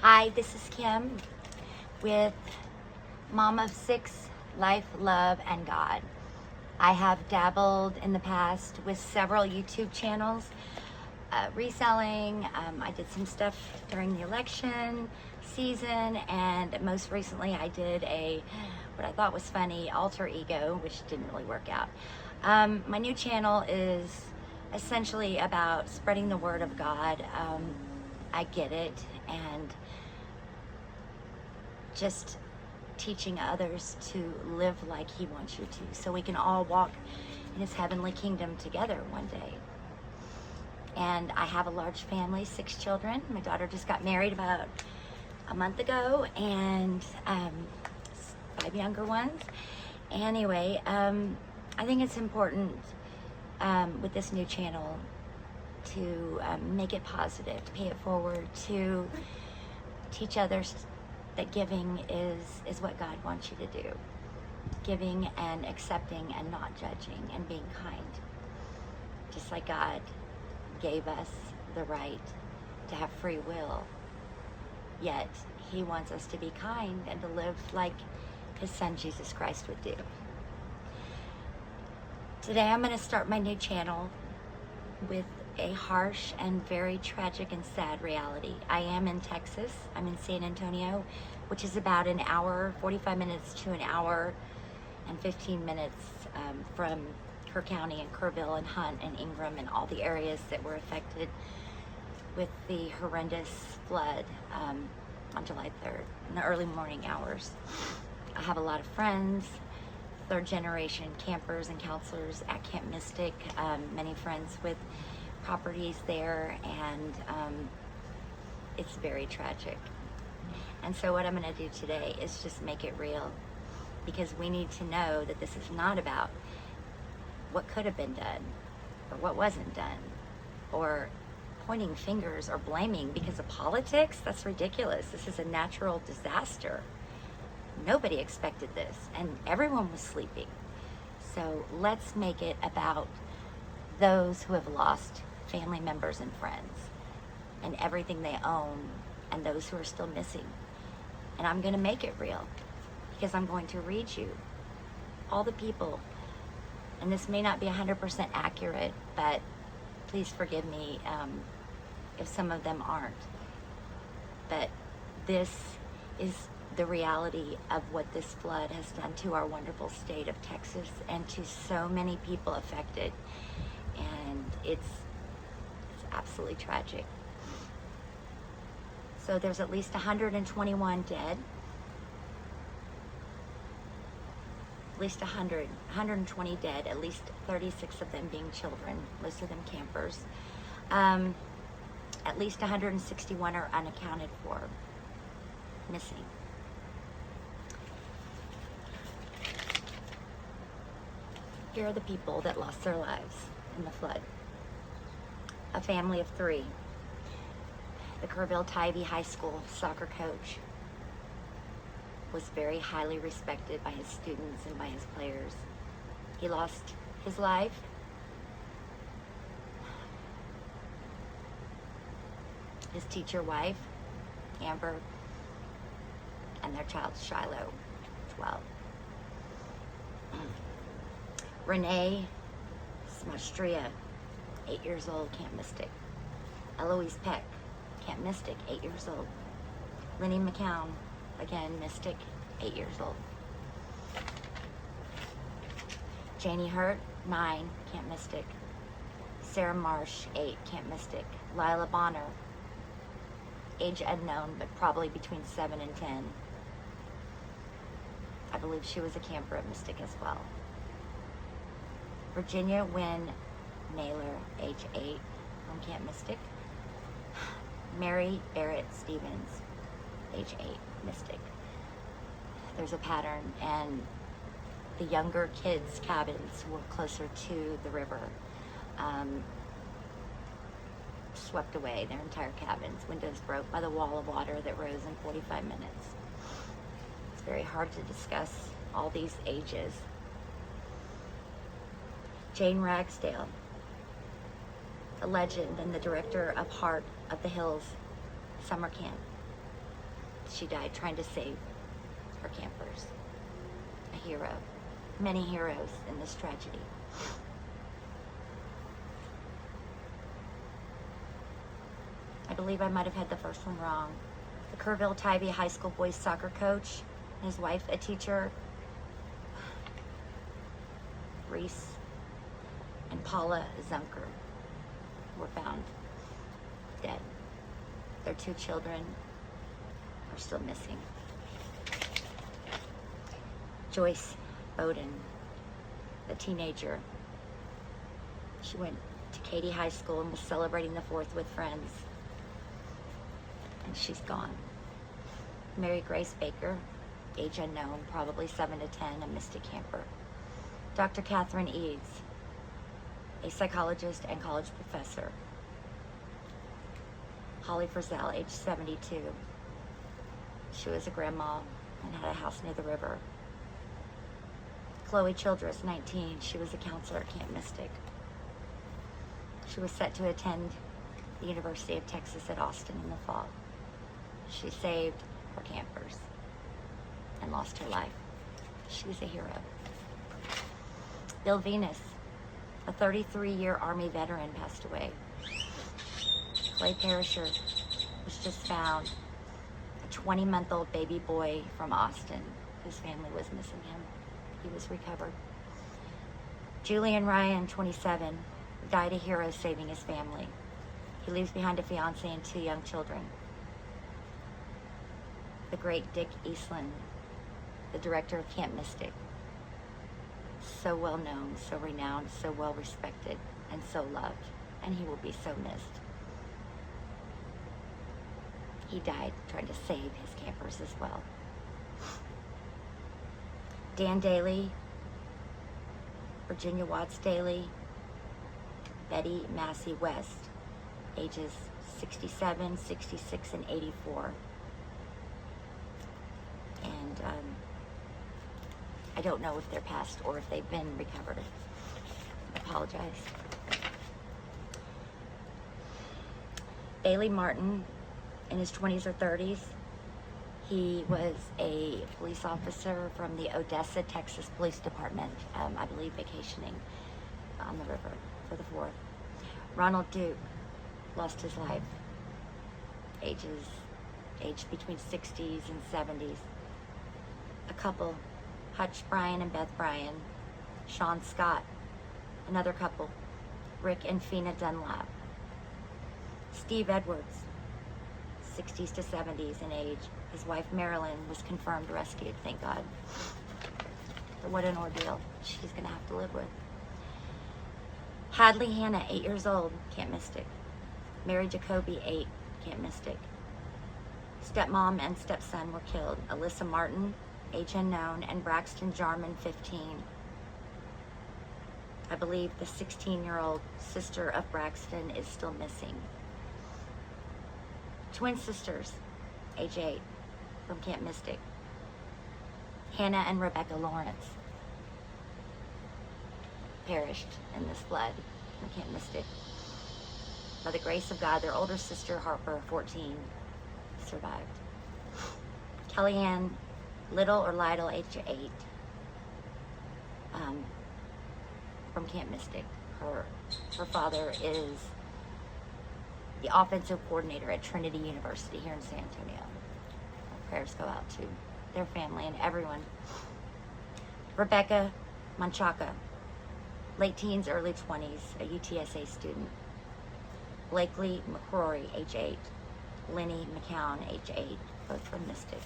Hi, this is Kim with Mom of Six, Life, Love, and God. I have dabbled in the past with several YouTube channels, reselling. I did some stuff during the election season, and most recently I did what I thought was funny, alter ego, which didn't really work out. My new channel is essentially about spreading the word of God. I get it, and just teaching others to live like He wants you to, so we can all walk in His heavenly kingdom together one day. And I have a large family, 6 children. My daughter just got married about a month ago, and 5 younger ones. Anyway, I think it's important with this new channel to make it positive, to pay it forward, to teach others that giving is what God wants you to do. Giving and accepting and not judging and being kind. Just like God gave us the right to have free will, yet He wants us to be kind and to live like His Son Jesus Christ would do. Today I'm going to start my new channel with a harsh and very tragic and sad reality. I am in Texas. I'm in San Antonio, which is about an hour, 45 minutes to an hour and 15 minutes from Kerr County and Kerrville and Hunt and Ingram and all the areas that were affected with the horrendous flood on July 3rd in the early morning hours. I have a lot of friends, third generation campers and counselors at Camp Mystic, many friends with properties there, and it's very tragic. And so what I'm going to do today is just make it real, because we need to know that this is not about what could have been done or what wasn't done, or pointing fingers or blaming because of politics. That's ridiculous. This is a natural disaster. Nobody expected this, and everyone was sleeping. So let's make it about those who have lost family members and friends and everything they own, and those who are still missing. And I'm going to make it real, because I'm going to read you all the people, and this may not be 100% accurate, but please forgive me if some of them aren't. But this is the reality of what this flood has done to our wonderful state of Texas and to so many people affected. And it's absolutely tragic. So there's at least 121 dead. At least 120 dead, at least 36 of them being children, most of them campers. At least 161 are unaccounted for, missing. Here are the people that lost their lives in the flood. A family of 3. The Kerrville Tybee High School soccer coach was very highly respected by his students and by his players. He lost his life. His teacher wife, Amber, and their child, Shiloh, 12. Renee Smastria, 8 years old, Camp Mystic. Eloise Peck, Camp Mystic, 8 years old. Lenny McCown, again, Mystic, 8 years old. Janie Hurt, 9, Camp Mystic. Sarah Marsh, 8, Camp Mystic. Lila Bonner, age unknown, but probably between 7 and 10. I believe she was a camper at Mystic as well. Virginia Wynn Naylor, age 8, from Camp Mystic. Mary Barrett Stevens, age 8, Mystic. There's a pattern, and the younger kids' cabins were closer to the river. Swept away, their entire cabins. Windows broke by the wall of water that rose in 45 minutes. It's very hard to discuss all these ages. Jane Ragsdale, a legend and the director of Heart of the Hills summer camp. She died trying to save her campers. A hero. Many heroes in this tragedy. I believe I might have had the first one wrong. The Kerrville-Tybee High School boys soccer coach and his wife, a teacher, Reese and Paula Zunker, were found dead. Their 2 children are still missing. Joyce Bowden, the teenager, she went to Katy High School and was celebrating the 4th with friends. And she's gone. Mary Grace Baker, age unknown, probably 7 to 10, a Mystic camper. Dr. Catherine Eads, a psychologist and college professor. Holly Frizzell, age 72. She was a grandma and had a house near the river. Chloe Childress, 19. She was a counselor at Camp Mystic. She was set to attend the University of Texas at Austin in the fall. She saved her campers and lost her life. She was a hero. Bill Venus, a 33-year Army veteran, passed away. Clay Perisher was just found, a 20-month-old baby boy from Austin. His family was missing him. He was recovered. Julian Ryan, 27, died a hero saving his family. He leaves behind a fiance and 2 young children. The great Dick Eastland, the director of Camp Mystic. So well known, so renowned, so well respected, and so loved. And he will be so missed. He died trying to save his campers as well. Dan Daly, Virginia Watts Daly, Betty Massey West, ages 67, 66, and 84. And I don't know if they're passed or if they've been recovered. I apologize. Bailey Martin, in his 20s or 30s, he was a police officer from the Odessa, Texas Police Department, I believe vacationing on the river for the 4th. Ronald Duke lost his life, aged between 60s and 70s. A couple, Hutch Bryan and Beth Bryan, Sean Scott, another couple, Rick and Fina Dunlap. Steve Edwards, 60s to 70s in age. His wife Marilyn was confirmed rescued, thank God. But what an ordeal she's gonna have to live with. Hadley Hannah, 8 years old, Camp Mystic. Mary Jacoby, 8, Camp Mystic. Stepmom and stepson were killed. Alyssa Martin, age unknown, and Braxton Jarman, 15. I believe the 16-year-old sister of Braxton is still missing. Twin sisters, age 8, from Camp Mystic. Hannah and Rebecca Lawrence perished in this flood from Camp Mystic. By the grace of God, their older sister, Harper, 14, survived. Kellyanne Little or Lytle, age 8, from Camp Mystic. Her father is the offensive coordinator at Trinity University here in San Antonio. Our prayers go out to their family and everyone. Rebecca Manchaca, late teens, early 20s, a UTSA student. Blakely McCrory, age 8. Lenny McCown, age 8, both from Mystic.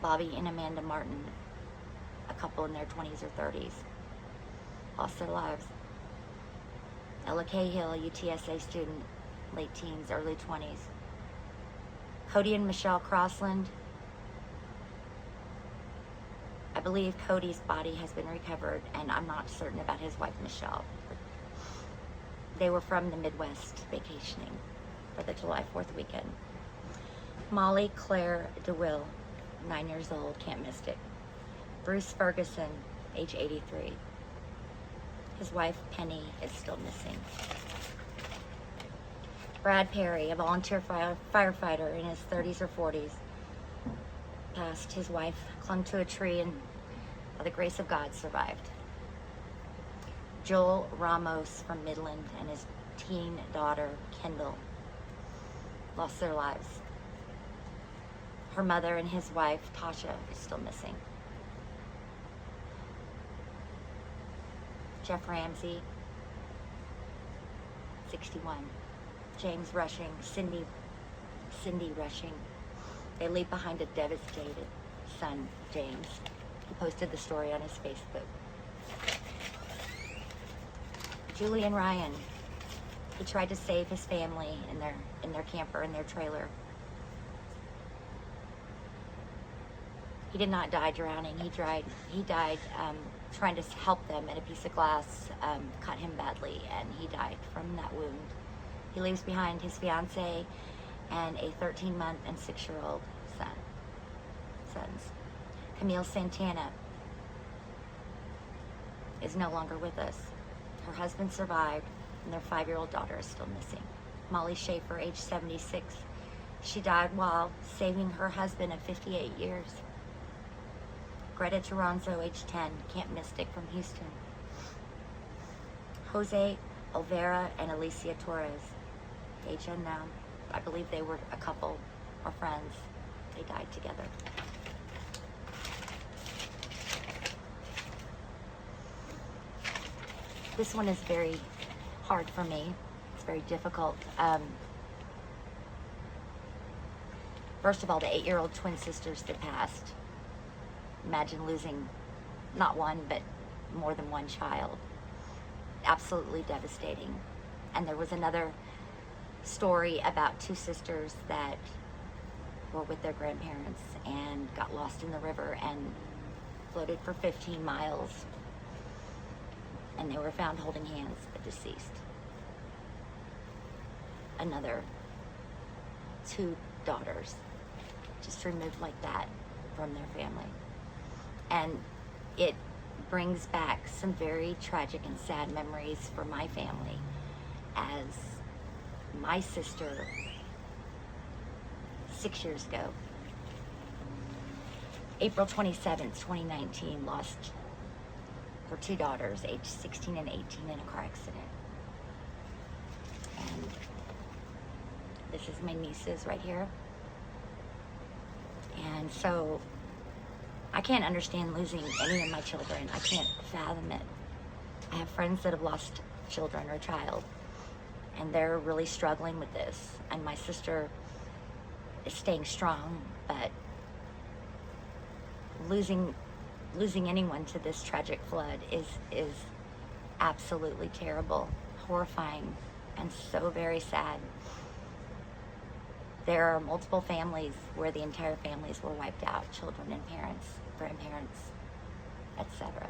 Bobby and Amanda Martin, a couple in their 20s or 30s, lost their lives. Ella Cahill, a UTSA student, late teens, early 20s. Cody and Michelle Crossland. I believe Cody's body has been recovered, and I'm not certain about his wife, Michelle. They were from the Midwest vacationing for the July 4th weekend. Molly Claire DeWill, 9 years old, Camp Mystic. Bruce Ferguson, age 83. His wife, Penny, is still missing. Brad Perry, a volunteer firefighter in his 30s or 40s, passed. His wife clung to a tree and, by the grace of God, survived. Joel Ramos from Midland and his teen daughter, Kendall, lost their lives. Her mother and his wife, Tasha, is still missing. Jeff Ramsey, 61. James Rushing, Cindy Rushing. They leave behind a devastated son, James. He posted the story on his Facebook. Julian Ryan, he tried to save his family in their camper, in their trailer. He did not die drowning. He died trying to help them, and a piece of glass cut him badly, and he died from that wound. He leaves behind his fiancée and a 13-month and 6-year-old sons. Camille Santana is no longer with us. Her husband survived, and their 5-year-old daughter is still missing. Molly Schaefer, age 76. She died while saving her husband of 58 years. Greta Toronzo, age 10, Camp Mystic from Houston. Jose Olvera and Alicia Torres, age unknown. I believe they were a couple or friends. They died together. This one is very hard for me. It's very difficult. First of all, the 8-year-old twin sisters that passed. Imagine losing not one, but more than one child. Absolutely devastating. And there was another story about 2 sisters that were with their grandparents and got lost in the river and floated for 15 miles. And they were found holding hands, but deceased. Another 2 daughters just removed like that from their family. And it brings back some very tragic and sad memories for my family, as my sister 6 years ago, April 27th, 2019, lost her 2 daughters, aged 16 and 18, in a car accident. And this is my nieces right here. And so I can't understand losing any of my children. I can't fathom it. I have friends that have lost children or child, and they're really struggling with this. And my sister is staying strong, but losing anyone to this tragic flood is absolutely terrible, horrifying, and so very sad. There are multiple families where the entire families were wiped out, children and parents, grandparents, etc.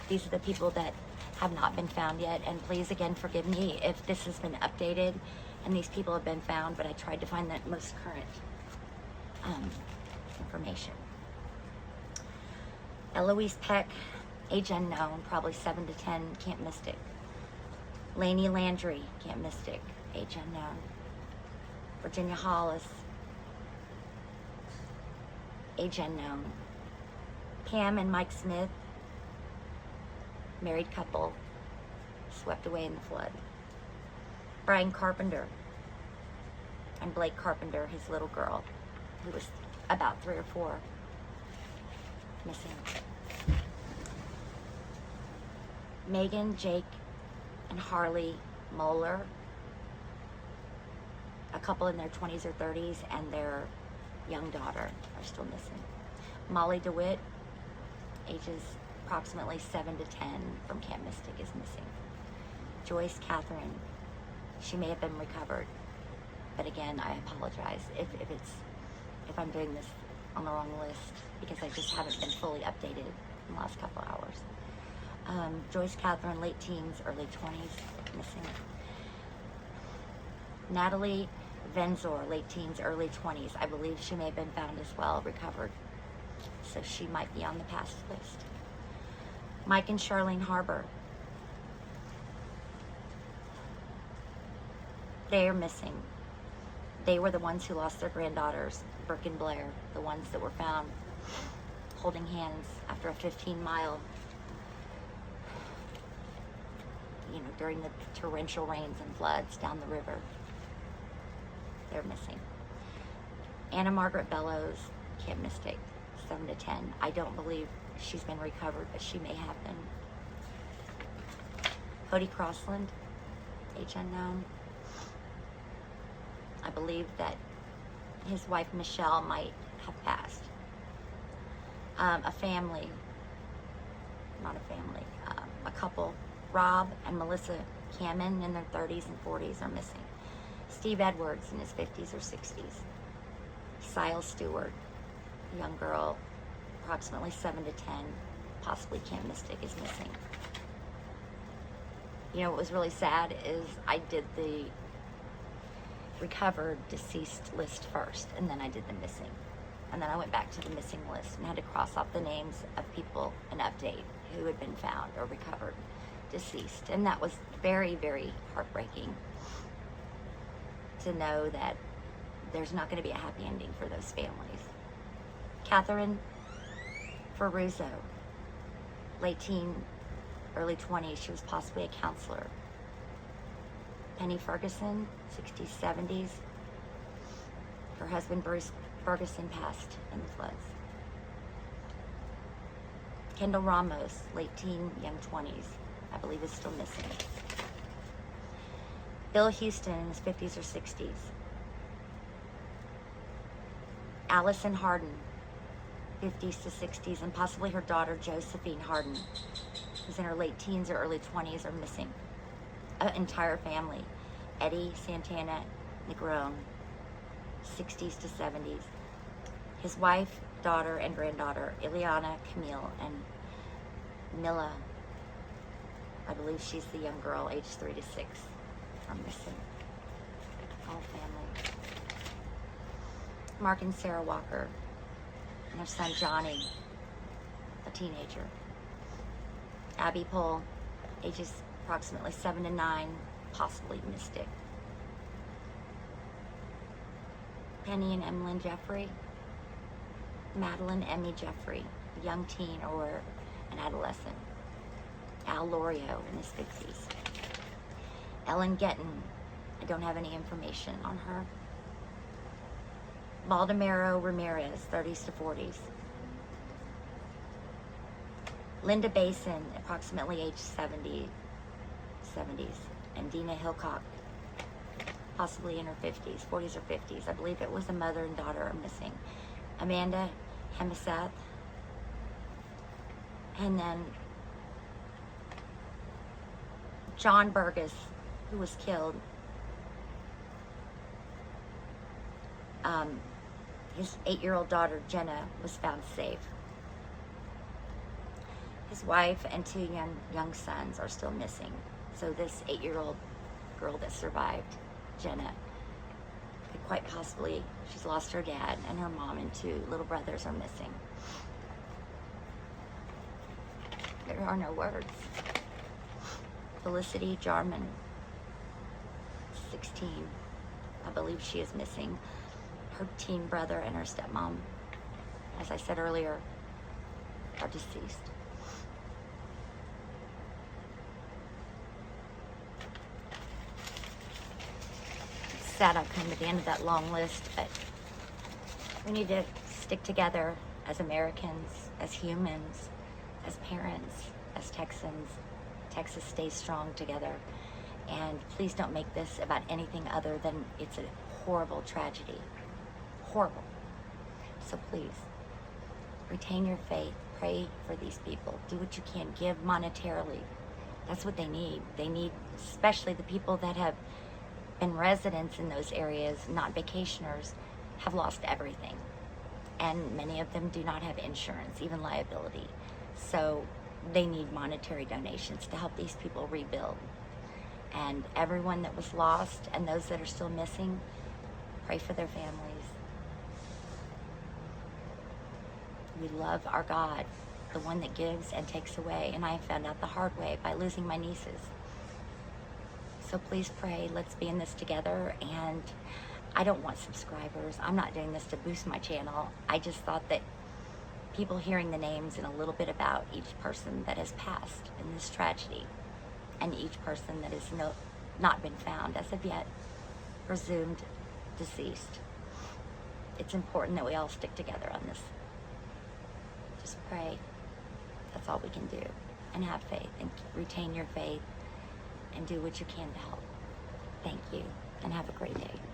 These are the people that have not been found yet, and please again forgive me if this has been updated and these people have been found, but I tried to find the most current information. Eloise Peck, age unknown, probably 7 to 10, Camp Mystic. Lainey Landry, Camp Mystic, age unknown. Virginia Hollis, age unknown. Pam and Mike Smith, married couple, swept away in the flood. Brian Carpenter and Blake Carpenter, his little girl, who was about 3 or 4, missing. Megan, Jake, and Harley Moeller, a couple in their 20s or 30s, and their young daughter are still missing. Molly DeWitt, ages approximately 7 to 10, from Camp Mystic, is missing. Joyce Catherine, she may have been recovered, but again, I apologize if I'm doing this on the wrong list, because I just haven't been fully updated in the last couple hours. Joyce Catherine, late teens, early 20s, missing. Natalie Venzor, late teens, early 20s. I believe she may have been found as well, recovered. So she might be on the past list. Mike and Charlene Harbor. They are missing. They were the ones who lost their granddaughters, Brooke and Blair, the ones that were found holding hands after a 15-mile, during the torrential rains and floods down the river. They're missing. Anna Margaret Bellows, Camp Mystic, 7 to 10. I don't believe she's been recovered, but she may have been. Cody Crossland, age unknown. I believe that his wife Michelle might have passed. A family, not a family, a couple, Rob and Melissa Cameron in their 30s and 40s are missing. Steve Edwards in his 50s or 60s. Sile Stewart, a young girl, approximately 7 to 10, possibly Camp Mystic, is missing. What was really sad is I did the recovered deceased list first, and then I did the missing. And then I went back to the missing list and had to cross off the names of people and update who had been found or recovered deceased. And that was very, very heartbreaking to know that there's not going to be a happy ending for those families. Catherine Ferruzzo, late teen, early 20s, she was possibly a counselor. Penny Ferguson, 60s, 70s. Her husband, Bruce Ferguson, passed in the floods. Kendall Ramos, late teen, young 20s, I believe is still missing. Bill Houston in his 50s or 60s. Allison Harden, 50s to 60s, and possibly her daughter, Josephine Harden, who's in her late teens or early 20s, are missing. An entire family. Eddie Santana Negron, 60s to 70s. His wife, daughter, and granddaughter, Ileana, Camille, and Mila, I believe she's the young girl, aged 3 to 6, are missing. All family. Mark and Sarah Walker, and their son, Johnny, a teenager. Abby Pohl, ages approximately 7 to 9, possibly Mystic. Penny and Emlyn Jeffrey. Madeline Emmy Jeffrey, a young teen or an adolescent. Al Lorio in his 50s. Ellen Getton, I don't have any information on her. Baldemaro Ramirez, 30s to 40s. Linda Basin, approximately age 70s. And Dina Hillcock, possibly in her 50s, 40s or 50s. I believe it was a mother and daughter are missing. Amanda Hemisath. And then John Burgess, who was killed. His 8-year-old daughter, Jenna, was found safe. His wife and 2 young sons are still missing. So this 8-year-old girl that survived, Jenna, could quite possibly, she's lost her dad, and her mom and 2 little brothers are missing. There are no words. Felicity Jarman, 16. I believe she is missing. Her teen brother and her stepmom, as I said earlier, are deceased. It's sad I've come to the end of that long list, but we need to stick together as Americans, as humans, as parents, as Texans. Texas stays strong together. And please don't make this about anything other than it's a horrible tragedy. Horrible. So please, retain your faith. Pray for these people. Do what you can. Give monetarily. That's what they need. They need, especially the people that have been residents in those areas, not vacationers, have lost everything. And many of them do not have insurance, even liability. So they need monetary donations to help these people rebuild. And everyone that was lost and those that are still missing, pray for their families. We love our God, the one that gives and takes away. And I found out the hard way by losing my nieces. So please pray. Let's be in this together. And I don't want subscribers. I'm not doing this to boost my channel. I just thought that people hearing the names and a little bit about each person that has passed in this tragedy, and each person that has not been found as of yet, presumed deceased. It's important that we all stick together on this. Just pray. That's all we can do. And have faith, and retain your faith, and do what you can to help. Thank you, and have a great day.